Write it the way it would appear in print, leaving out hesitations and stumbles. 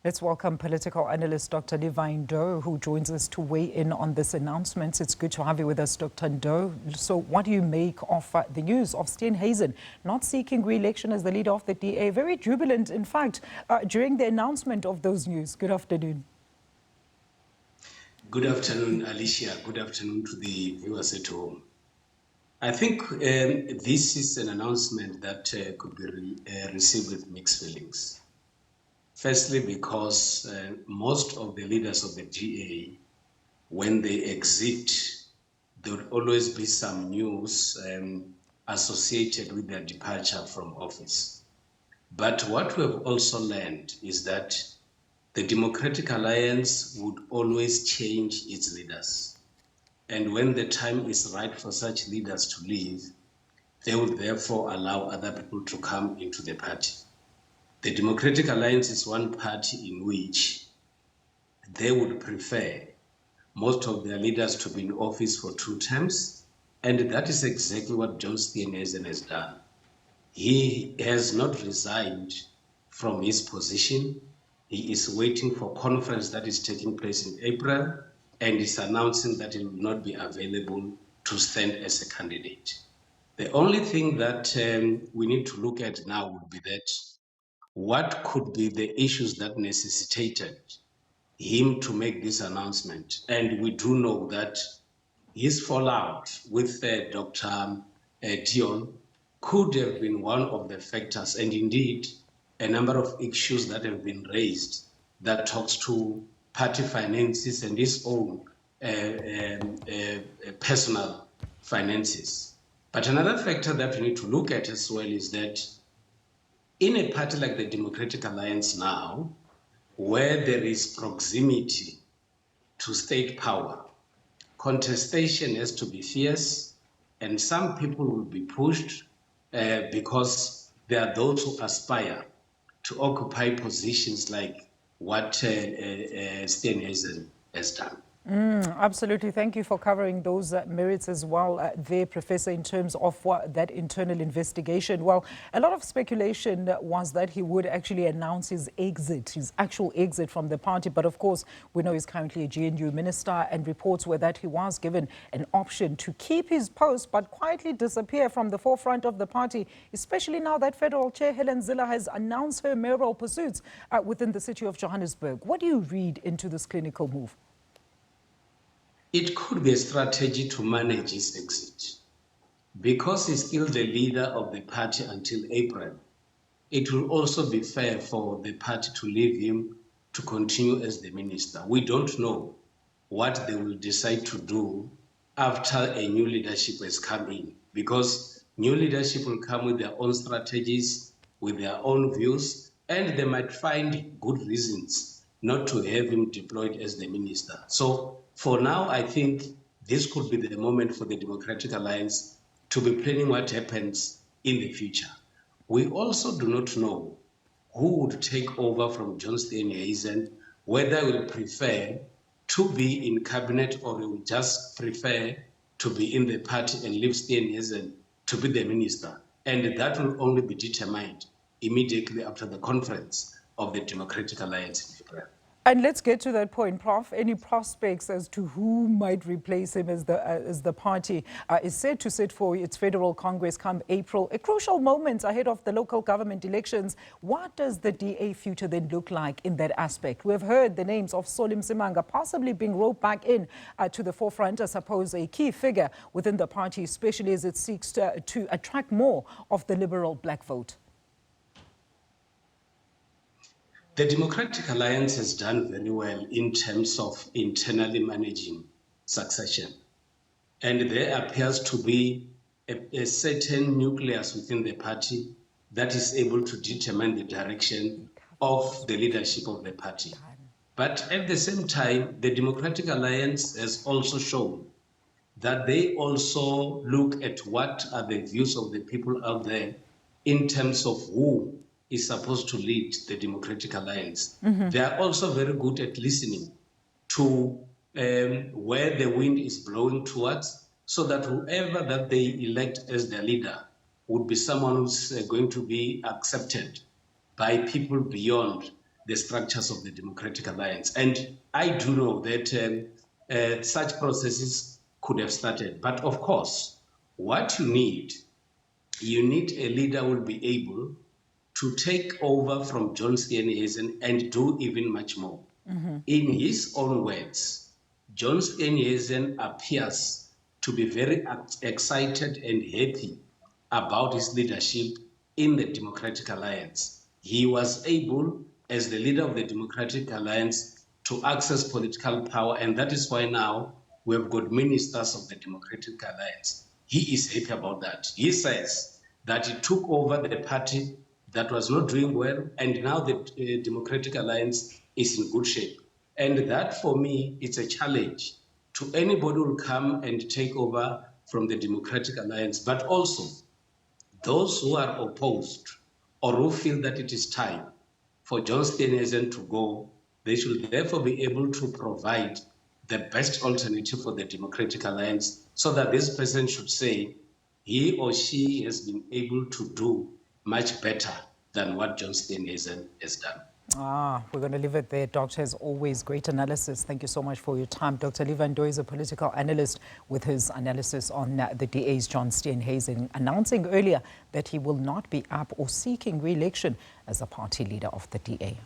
Let's welcome political analyst Dr Levy Ndou, who joins us to weigh in on this announcement. It's good to have you with us, Dr. Ndou. So what do you make of the news of Steenhuisen not seeking re-election as the leader of the DA? Very jubilant, in fact, during the announcement of those news. Good afternoon. Good afternoon, Alicia. Good afternoon to the viewers at home. I think this is an announcement that could be received with mixed feelings. Firstly, because most of the leaders of the DA, when they exit, there will always be some news associated with their departure from office. But what we have also learned is that the Democratic Alliance would always change its leaders. And when the time is right for such leaders to leave, they would therefore allow other people to come into the party. The Democratic Alliance is one party in which they would prefer most of their leaders to be in office for 2 terms, and that is exactly what John Steenhuisen has done. He has not resigned from his position. He is waiting for a conference that is taking place in April, and is announcing that he will not be available to stand as a candidate. The only thing that we need to look at now would be that what could be the issues that necessitated him to make this announcement. And we do know that his fallout with Dr. Dion could have been one of the factors, and indeed a number of issues that have been raised that talks to party finances and his own personal finances. But another factor that we need to look at as well is that in a party like the Democratic Alliance now, where there is proximity to state power, contestation has to be fierce, and some people will be pushed because there are those who aspire to occupy positions like what Steenhuisen has done. Absolutely. Thank you for covering those merits as well there, Professor, in terms of that internal investigation. Well, a lot of speculation was that he would actually announce his actual exit from the party. But of course, we know he's currently a GNU minister, and reports were that he was given an option to keep his post but quietly disappear from the forefront of the party, especially now that Federal Chair Helen Zille has announced her mayoral pursuits within the city of Johannesburg. What do you read into this clinical move? It could be a strategy to manage his exit. Because he's still the leader of the party until April, it will also be fair for the party to leave him to continue as the minister. We don't know what they will decide to do after a new leadership has come in, because new leadership will come with their own strategies, with their own views, and they might find good reasons not to have him deployed as the minister. So for now, I think this could be the moment for the Democratic Alliance to be planning what happens in the future. We also do not know who would take over from John Steenhuisen, whether he will prefer to be in cabinet or he will just prefer to be in the party and leave Steenhuisen to be the minister. And that will only be determined immediately after the conference of the Democratic Alliance in April. And let's get to that point, Prof. Any prospects as to who might replace him as the party is set to sit for its Federal Congress come April, a crucial moment ahead of the local government elections? What does the DA future then look like in that aspect? We've heard the names of Solim Simanga possibly being roped back in to the forefront, I suppose a key figure within the party, especially as it seeks to attract more of the liberal black vote. The Democratic Alliance has done very well in terms of internally managing succession. And there appears to be a certain nucleus within the party that is able to determine the direction of the leadership of the party. But at the same time, the Democratic Alliance has also shown that they also look at what are the views of the people out there in terms of who is supposed to lead the Democratic Alliance. They are also very good at listening to where the wind is blowing towards, so that whoever that they elect as their leader would be someone who's going to be accepted by people beyond the structures of the Democratic Alliance. And I do know that such processes could have started. But of course, what you need a leader who will be able to take over from John Steenhuisen and do even much more. In his own words, John Steenhuisen appears to be very excited and happy about his leadership in the Democratic Alliance. He was able, as the leader of the Democratic Alliance, to access political power, and that is why now we have got ministers of the Democratic Alliance. He is happy about that. He says that he took over the party that was not doing well, and now the Democratic Alliance is in good shape. And that, for me, it's a challenge to anybody who will come and take over from the Democratic Alliance, but also those who are opposed or who feel that it is time for John Steenhuisen to go, they should therefore be able to provide the best alternative for the Democratic Alliance, so that this person should say he or she has been able to do much better than what John Steenhuisen has done. We're going to leave it there. Doctor, as always, great analysis. Thank you so much for your time. Dr. Levy Ndou is a political analyst with his analysis on the DA's John Steenhuisen, announcing earlier that he will not be up or seeking re-election as a party leader of the DA.